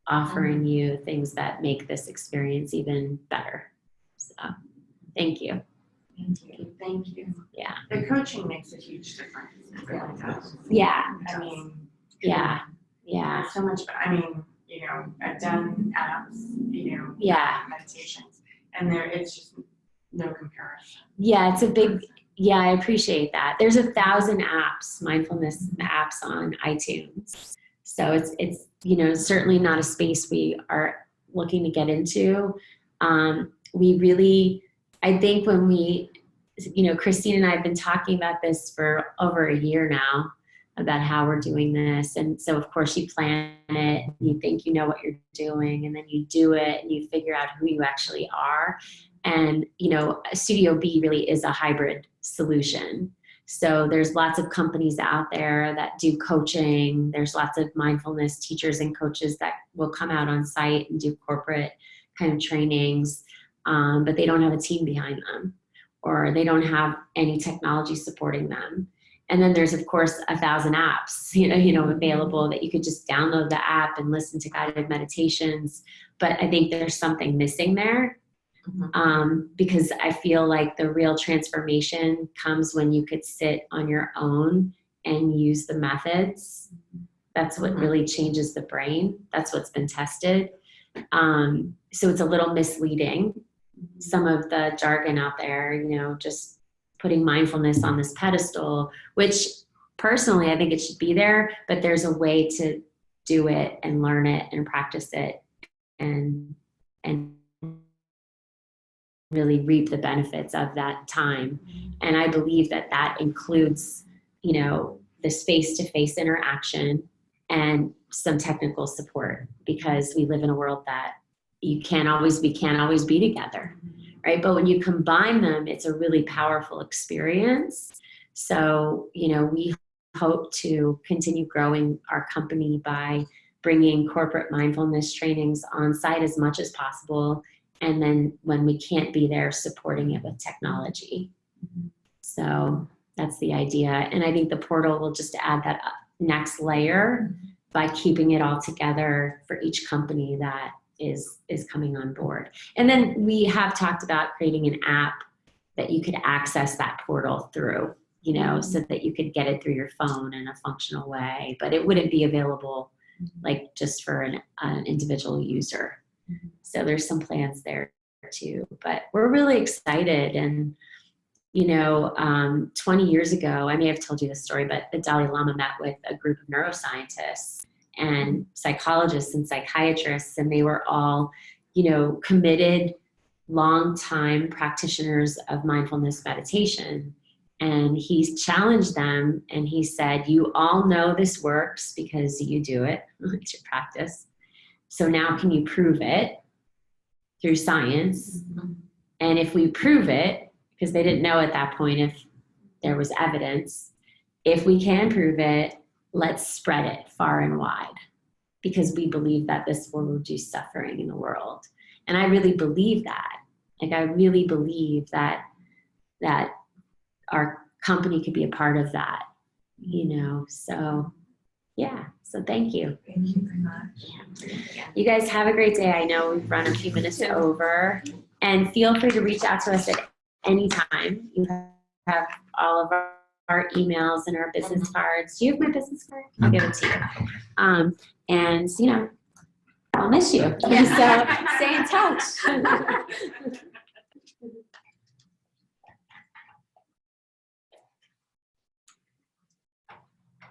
offering you things that make this experience even better. So thank you. Thank you. Yeah. The coaching makes a huge difference. It really does. Yeah. I mean, Yeah. there's so much, I've done apps, Yeah. meditations, and it's just no comparison. Yeah, it's a big, I appreciate that. There's 1,000 apps, mindfulness apps on iTunes. So it's certainly not a space we are looking to get into. We really, I think when Christine and I have been talking about this for over a year now, about how we're doing this. And so of course you plan it, you think you know what you're doing, and then you do it and you figure out who you actually are. And, Studio B really is a hybrid solution. So there's lots of companies out there that do coaching. There's lots of mindfulness teachers and coaches that will come out on site and do corporate kind of trainings, but they don't have a team behind them, or they don't have any technology supporting them. And then there's, of course, 1,000 apps, available that you could just download the app and listen to guided meditations. But I think there's something missing there. Because I feel like the real transformation comes when you could sit on your own and use the methods. That's what really changes the brain. That's what's been tested. So it's a little misleading, some of the jargon out there, just putting mindfulness on this pedestal, which personally I think it should be there, but there's a way to do it and learn it and practice it and really reap the benefits of that time. And I believe that includes, this face-to-face interaction and some technical support, because we live in a world that we can't always be together, right? But when you combine them, it's a really powerful experience. So, we hope to continue growing our company by bringing corporate mindfulness trainings on site as much as possible. And then when we can't be there, supporting it with technology. So that's the idea. And I think the portal will just add that next layer by keeping it all together for each company that is coming on board. And then we have talked about creating an app that you could access that portal through, so that you could get it through your phone in a functional way, but it wouldn't be available like just for an individual user. So there's some plans there too, but we're really excited. And, 20 years ago, I may have told you this story, but the Dalai Lama met with a group of neuroscientists and psychologists and psychiatrists, and they were all, committed, long-time practitioners of mindfulness meditation. And he challenged them and he said, you all know this works because you do it, it's your practice. So now can you prove it through science? And if we prove it, because they didn't know at that point if there was evidence, if we can prove it, let's spread it far and wide, because we believe that this will reduce suffering in the world. And I really believe that. Like, I really believe that our company could be a part of that, So yeah, So thank you. Thank you very much. You guys have a great day. I know we've run a few minutes over, and feel free to reach out to us at any time. You have all of our emails and our business cards. Do you have my business card? I'll give it to you. And, I'll miss you. So stay in touch.